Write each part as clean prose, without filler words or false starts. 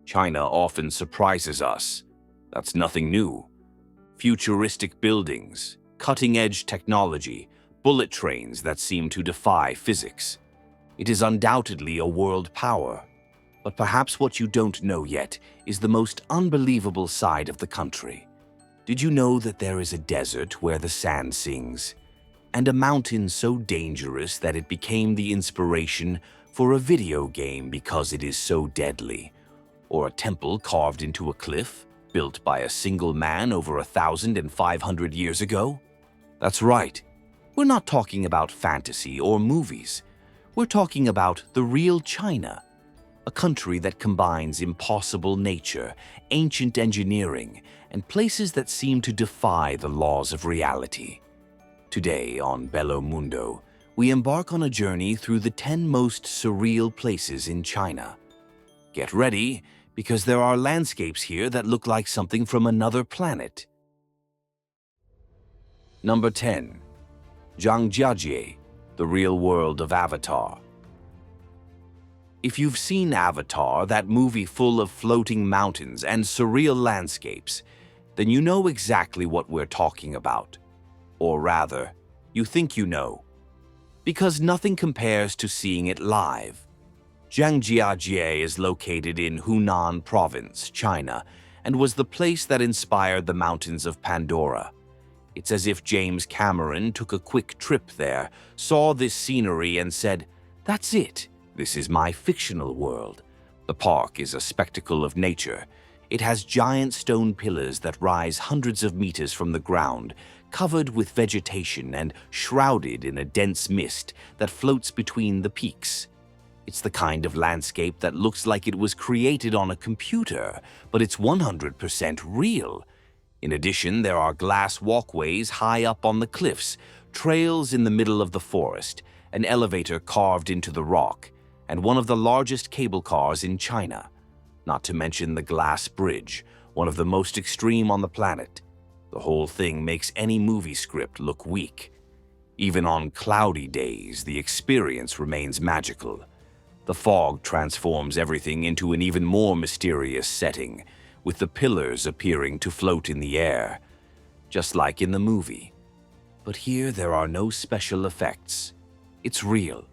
China often surprises us. That's nothing new. Futuristic buildings, cutting-edge technology, bullet trains that seem to defy physics. It is undoubtedly a world power. But perhaps what you don't know yet is the most unbelievable side of the country. Did you know that there is a desert where the sand sings? And a mountain so dangerous that it became the inspiration for a video game because it is so deadly? Or a temple carved into a cliff, built by a single man over 1,500 years ago? That's right. We're not talking about fantasy or movies. We're talking about the real China, a country that combines impossible nature, ancient engineering, and places that seem to defy the laws of reality. Today on Bello Mundo, we embark on a journey through the 10 most surreal places in China. Get ready, because there are landscapes here that look like something from another planet. Number 10. Zhangjiajie, the real world of Avatar. If you've seen Avatar, that movie full of floating mountains and surreal landscapes, then you know exactly what we're talking about. Or rather, you think you know. Because nothing compares to seeing it live. Zhangjiajie is located in Hunan Province, China, and was the place that inspired the Mountains of Pandora. It's as if James Cameron took a quick trip there, saw this scenery and said, "That's it. This is my fictional world." The park is a spectacle of nature. It has giant stone pillars that rise hundreds of meters from the ground, covered with vegetation and shrouded in a dense mist that floats between the peaks. It's the kind of landscape that looks like it was created on a computer, but it's 100% real. In addition, there are glass walkways high up on the cliffs, trails in the middle of the forest, an elevator carved into the rock, and one of the largest cable cars in China. Not to mention the glass bridge, one of the most extreme on the planet. The whole thing makes any movie script look weak. Even on cloudy days, the experience remains magical. The fog transforms everything into an even more mysterious setting, with the pillars appearing to float in the air, just like in the movie. But here there are no special effects. It's real.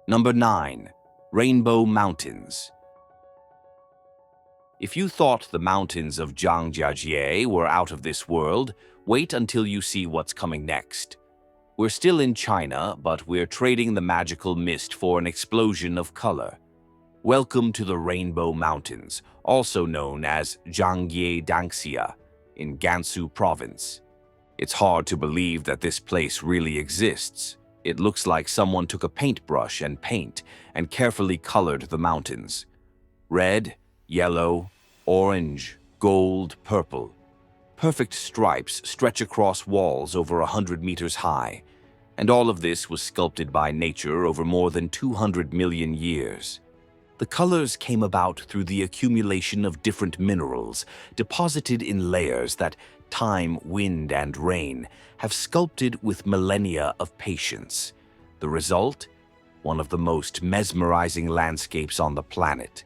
Number 9. Rainbow Mountains. If you thought the mountains of Zhangjiajie were out of this world, wait until you see what's coming next. We're still in China, but we're trading the magical mist for an explosion of color. Welcome to the Rainbow Mountains, also known as Zhangjiajie in Gansu Province. It's hard to believe that this place really exists. It looks like someone took a paintbrush and paint and carefully colored the mountains. Red, yellow, orange, gold, purple. Perfect stripes stretch across walls over 100 meters high, and all of this was sculpted by nature over more than 200 million years. The colors came about through the accumulation of different minerals deposited in layers that time, wind, and rain have sculpted with millennia of patience. The result? One of the most mesmerizing landscapes on the planet.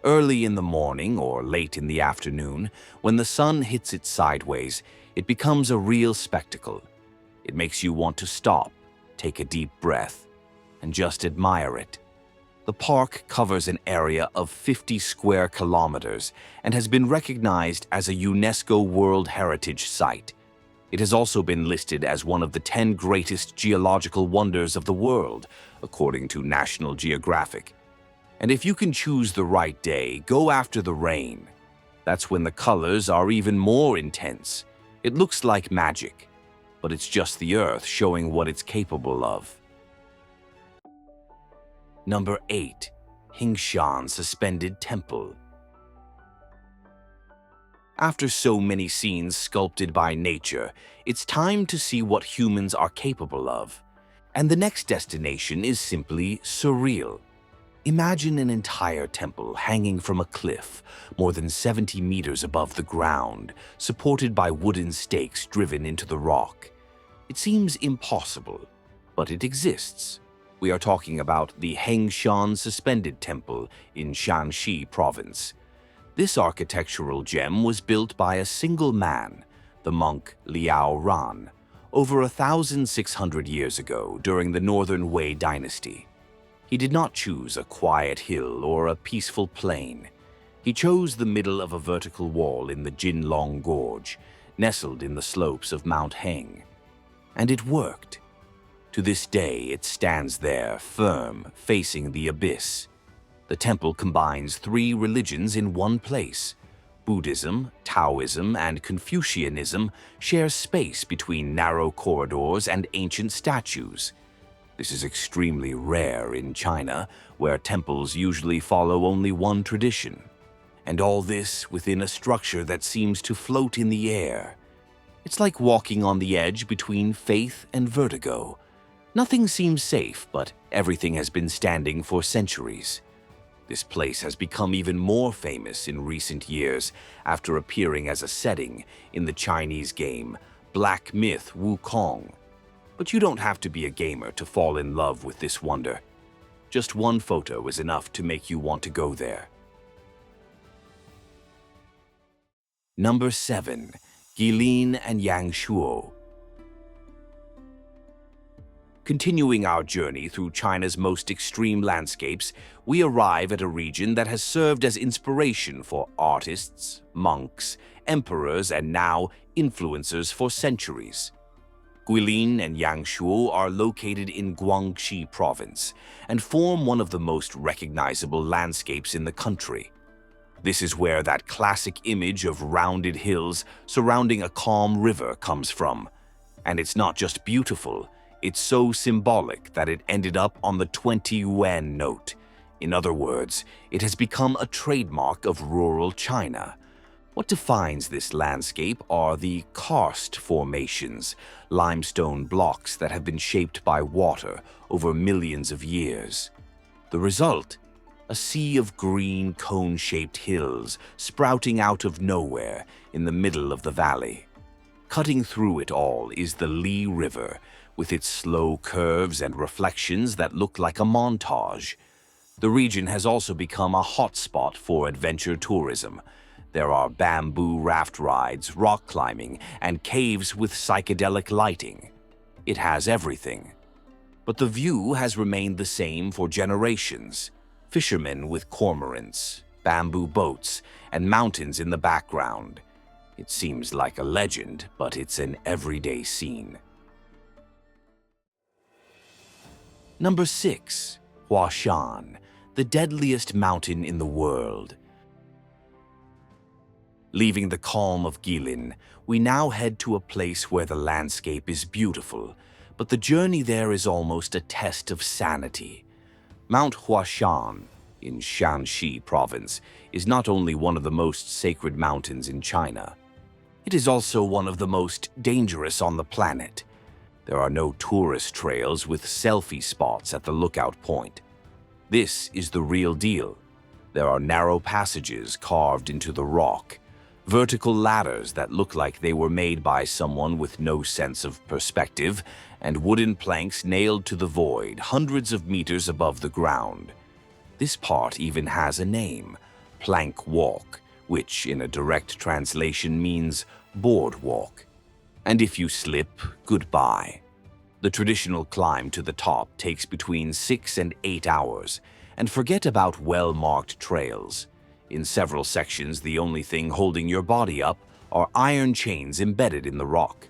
Early in the morning or late in the afternoon, when the sun hits it sideways, it becomes a real spectacle. It makes you want to stop, take a deep breath, and just admire it. The park covers an area of 50 square kilometers and has been recognized as a UNESCO World Heritage Site. It has also been listed as one of the 10 greatest geological wonders of the world, according to National Geographic. And if you can choose the right day, go after the rain. That's when the colors are even more intense. It looks like magic, but it's just the earth showing what it's capable of. Number 8. Hengshan Suspended Temple. After so many scenes sculpted by nature, it's time to see what humans are capable of. And the next destination is simply surreal. Imagine an entire temple hanging from a cliff, more than 70 meters above the ground, supported by wooden stakes driven into the rock. It seems impossible, but it exists. We are talking about the Hengshan Suspended Temple in Shanxi Province. This architectural gem was built by a single man, the monk Liao Ran, over 1,600 years ago during the Northern Wei dynasty. He did not choose a quiet hill or a peaceful plain. He chose the middle of a vertical wall in the Jinlong Gorge, nestled in the slopes of Mount Heng. And it worked. To this day, it stands there, firm, facing the abyss. The temple combines three religions in one place. Buddhism, Taoism, and Confucianism share space between narrow corridors and ancient statues. This is extremely rare in China, where temples usually follow only one tradition. And all this within a structure that seems to float in the air. It's like walking on the edge between faith and vertigo. Nothing seems safe, but everything has been standing for centuries. This place has become even more famous in recent years after appearing as a setting in the Chinese game Black Myth Wukong. But you don't have to be a gamer to fall in love with this wonder. Just one photo is enough to make you want to go there. Number 7. Guilin and Yangshuo. Continuing our journey through China's most extreme landscapes, we arrive at a region that has served as inspiration for artists, monks, emperors, and now influencers for centuries. Guilin and Yangshuo are located in Guangxi Province and form one of the most recognizable landscapes in the country. This is where that classic image of rounded hills surrounding a calm river comes from. And it's not just beautiful, it's so symbolic that it ended up on the 20 yuan note. In other words, it has become a trademark of rural China. What defines this landscape are the karst formations, limestone blocks that have been shaped by water over millions of years. The result? A sea of green cone-shaped hills sprouting out of nowhere in the middle of the valley. Cutting through it all is the Li River, with its slow curves and reflections that look like a montage. The region has also become a hotspot for adventure tourism. There are bamboo raft rides, rock climbing, and caves with psychedelic lighting. It has everything. But the view has remained the same for generations. Fishermen with cormorants, bamboo boats, and mountains in the background. It seems like a legend, but it's an everyday scene. Number 6. Huashan, the deadliest mountain in the world. Leaving the calm of Guilin, we now head to a place where the landscape is beautiful, but the journey there is almost a test of sanity. Mount Huashan, in Shanxi Province, is not only one of the most sacred mountains in China, it is also one of the most dangerous on the planet. There are no tourist trails with selfie spots at the lookout point. This is the real deal. There are narrow passages carved into the rock, vertical ladders that look like they were made by someone with no sense of perspective, and wooden planks nailed to the void hundreds of meters above the ground. This part even has a name, Plank Walk, which in a direct translation means boardwalk. And if you slip, goodbye. The traditional climb to the top takes between 6 and 8 hours, and forget about well-marked trails. In several sections, the only thing holding your body up are iron chains embedded in the rock.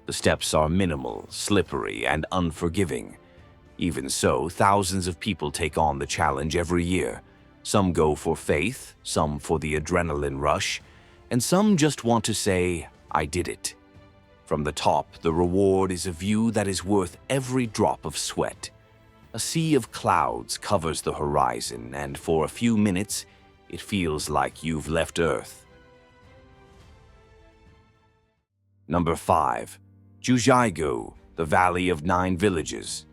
The steps are minimal, slippery, and unforgiving. Even so, thousands of people take on the challenge every year. Some go for faith, some for the adrenaline rush, and some just want to say, "I did it." From the top, the reward is a view that is worth every drop of sweat. A sea of clouds covers the horizon, and for a few minutes, it feels like you've left Earth. Number 5. Jiuzhaigou, the Valley of 9 Villages.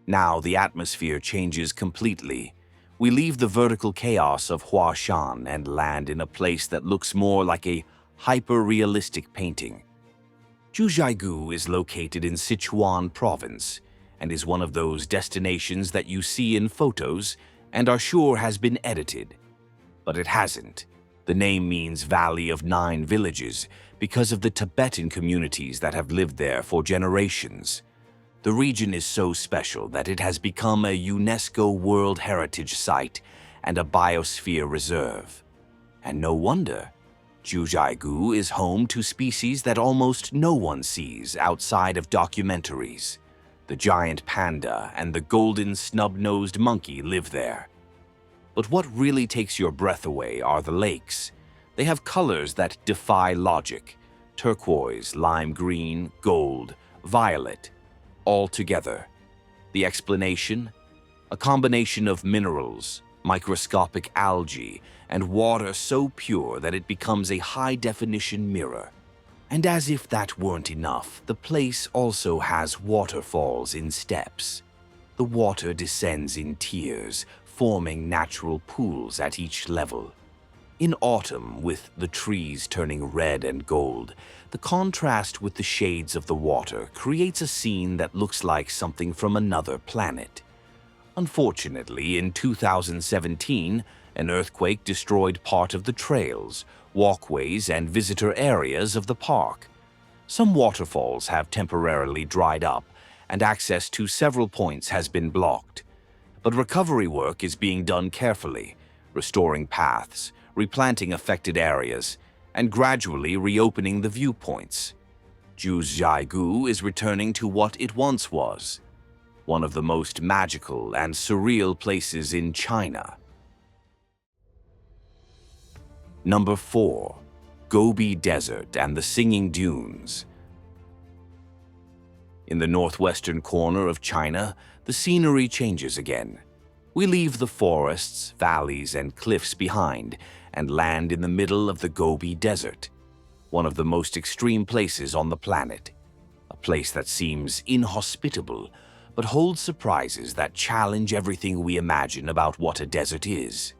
Now the atmosphere changes completely. We leave the vertical chaos of Huashan and land in a place that looks more like a hyper-realistic painting. Jiuzhaigou is located in Sichuan province and is one of those destinations that you see in photos and are sure has been edited. But it hasn't. The name means Valley of Nine Villages because of the Tibetan communities that have lived there for generations. The region is so special that it has become a UNESCO World Heritage Site and a biosphere reserve. And no wonder. Jiuzhaigou is home to species that almost no one sees outside of documentaries. The giant panda and the golden snub-nosed monkey live there. But what really takes your breath away are the lakes. They have colors that defy logic: turquoise, lime green, gold, violet, all together. The explanation? A combination of minerals, microscopic algae, and water so pure that it becomes a high-definition mirror. And as if that weren't enough, the place also has waterfalls in steps. The water descends in tiers, forming natural pools at each level. In autumn, with the trees turning red and gold, the contrast with the shades of the water creates a scene that looks like something from another planet. Unfortunately, in 2017, an earthquake destroyed part of the trails, walkways, and visitor areas of the park. Some waterfalls have temporarily dried up, and access to several points has been blocked. But recovery work is being done carefully, restoring paths, replanting affected areas, and gradually reopening the viewpoints. Jiuzhaigou is returning to what it once was, one of the most magical and surreal places in China. Number 4. Gobi Desert and the Singing Dunes. In the northwestern corner of China, the scenery changes again. We leave the forests, valleys, and cliffs behind and land in the middle of the Gobi Desert, one of the most extreme places on the planet. A place that seems inhospitable, but holds surprises that challenge everything we imagine about what a desert is.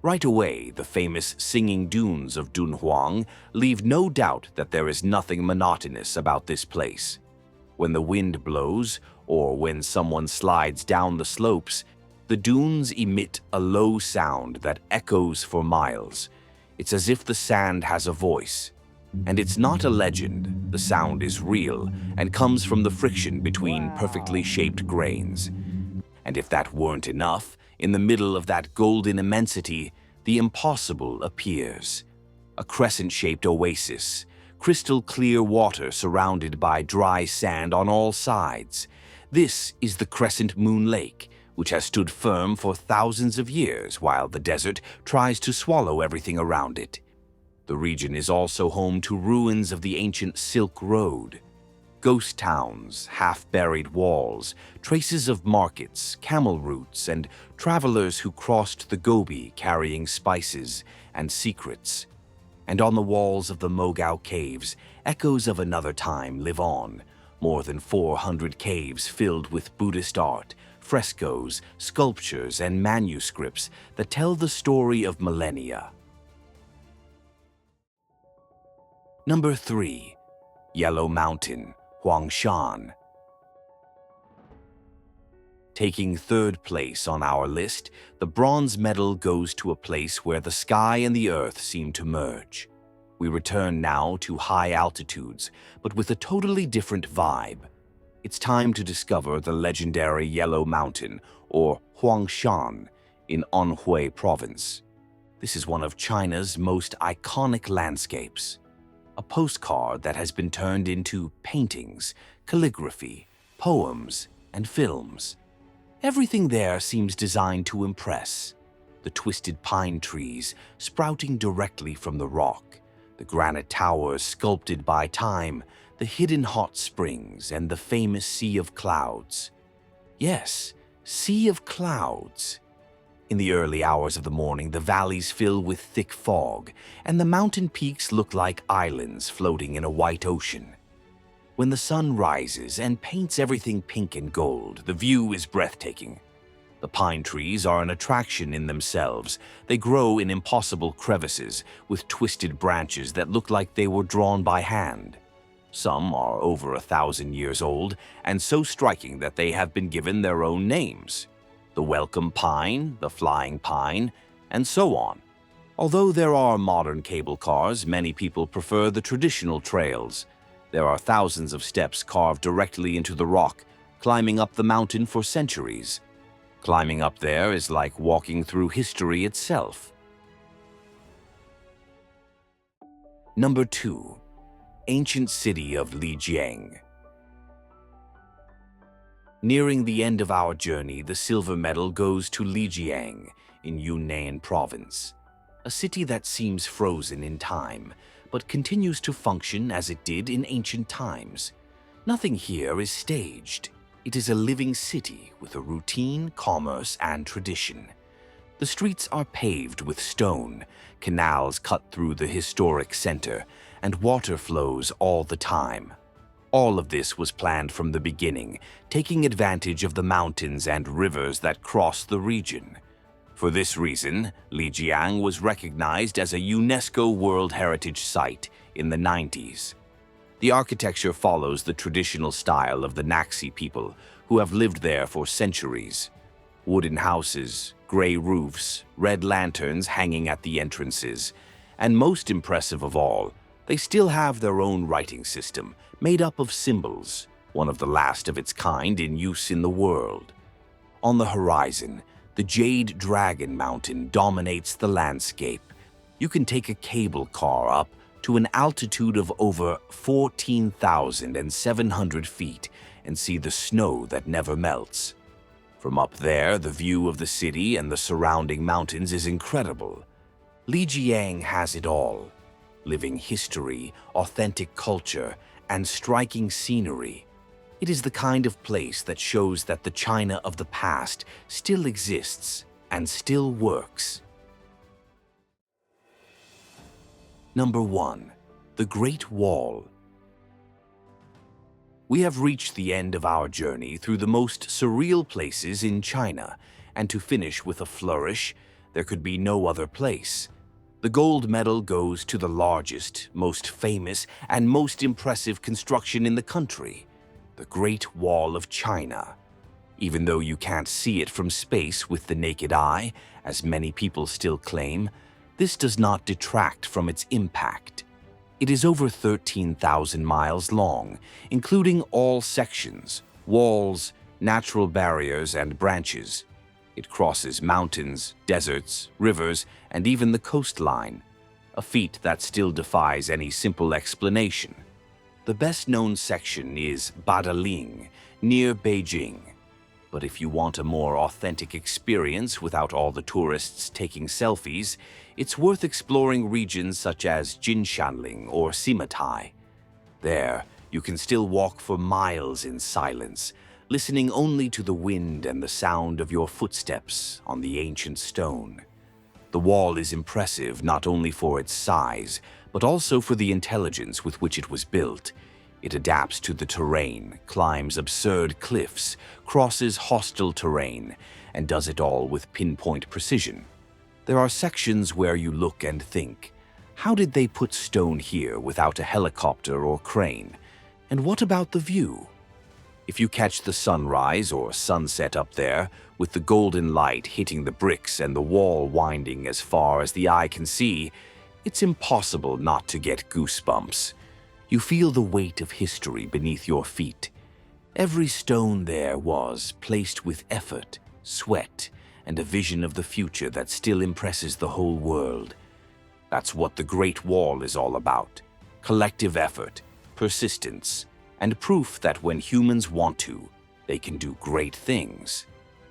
Right away, the famous Singing Dunes of Dunhuang leave no doubt that there is nothing monotonous about this place. When the wind blows, or when someone slides down the slopes, the dunes emit a low sound that echoes for miles. It's as if the sand has a voice. And it's not a legend. The sound is real and comes from the friction between perfectly shaped grains. And if that weren't enough, in the middle of that golden immensity, the impossible appears. A crescent-shaped oasis, crystal clear water surrounded by dry sand on all sides. This is the Crescent Moon Lake, which has stood firm for thousands of years while the desert tries to swallow everything around it. The region is also home to ruins of the ancient Silk Road. Ghost towns, half-buried walls, traces of markets, camel routes, and travelers who crossed the Gobi carrying spices and secrets. And on the walls of the Mogao caves, echoes of another time live on. More than 400 caves filled with Buddhist art, frescoes, sculptures, and manuscripts that tell the story of millennia. Number 3. Yellow Mountain, Huangshan. Taking third place on our list, the bronze medal goes to a place where the sky and the earth seem to merge. We return now to high altitudes, but with a totally different vibe. It's time to discover the legendary Yellow Mountain, or Huangshan, in Anhui Province. This is one of China's most iconic landscapes. A postcard that has been turned into paintings, calligraphy, poems, and films. Everything there seems designed to impress. The twisted pine trees sprouting directly from the rock, the granite towers sculpted by time, the hidden hot springs, and the famous Sea of Clouds. Yes, Sea of Clouds. In the early hours of the morning, the valleys fill with thick fog, and the mountain peaks look like islands floating in a white ocean. When the sun rises and paints everything pink and gold, the view is breathtaking. The pine trees are an attraction in themselves. They grow in impossible crevices with twisted branches that look like they were drawn by hand. Some are over 1,000 years old and so striking that they have been given their own names: the welcome pine, the flying pine, and so on. Although there are modern cable cars, many people prefer the traditional trails. There are thousands of steps carved directly into the rock, climbing up the mountain for centuries. Climbing up there is like walking through history itself. Number 2. Ancient city of Lijiang. Nearing the end of our journey, the silver medal goes to Lijiang in Yunnan province, a city that seems frozen in time, but continues to function as it did in ancient times. Nothing here is staged. It is a living city with a routine, commerce, and tradition. The streets are paved with stone, canals cut through the historic center, and water flows all the time. All of this was planned from the beginning, taking advantage of the mountains and rivers that cross the region. For this reason, Lijiang was recognized as a UNESCO World Heritage Site in the 90s. The architecture follows the traditional style of the Naxi people, who have lived there for centuries. Wooden houses, gray roofs, red lanterns hanging at the entrances, and most impressive of all, they still have their own writing system, made up of symbols, one of the last of its kind in use in the world. On the horizon, the Jade Dragon Mountain dominates the landscape. You can take a cable car up to an altitude of over 14,700 feet and see the snow that never melts. From up there, the view of the city and the surrounding mountains is incredible. Lijiang has it all: living history, authentic culture, and striking scenery. It is the kind of place that shows that the China of the past still exists and still works. Number 1. The Great Wall. We have reached the end of our journey through the most surreal places in China, and to finish with a flourish, there could be no other place. The gold medal goes to the largest, most famous, and most impressive construction in the country: the Great Wall of China. Even though you can't see it from space with the naked eye, as many people still claim, this does not detract from its impact. It is over 13,000 miles long, including all sections, walls, natural barriers, and branches. It crosses mountains, deserts, rivers, and even the coastline, a feat that still defies any simple explanation. The best-known section is Badaling, near Beijing. But if you want a more authentic experience without all the tourists taking selfies, it's worth exploring regions such as Jinshanling or Simatai. There, you can still walk for miles in silence, listening only to the wind and the sound of your footsteps on the ancient stone. The wall is impressive not only for its size, but also for the intelligence with which it was built. It adapts to the terrain, climbs absurd cliffs, crosses hostile terrain, and does it all with pinpoint precision. There are sections where you look and think, how did they put stone here without a helicopter or crane? And what about the view? If you catch the sunrise or sunset up there, with the golden light hitting the bricks and the wall winding as far as the eye can see, it's impossible not to get goosebumps. You feel the weight of history beneath your feet. Every stone there was placed with effort, sweat, and a vision of the future that still impresses the whole world. That's what the Great Wall is all about: collective effort, persistence, and proof that when humans want to, they can do great things.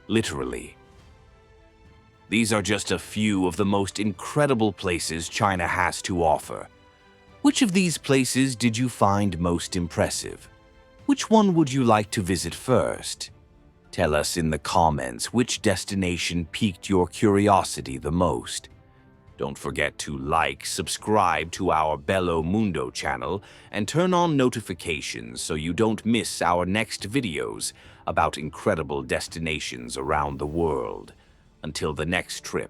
Literally. These are just a few of the most incredible places China has to offer. Which of these places did you find most impressive? Which one would you like to visit first? Tell us in the comments which destination piqued your curiosity the most. Don't forget to like, subscribe to our Bello Mundo channel, and turn on notifications so you don't miss our next videos about incredible destinations around the world. Until the next trip.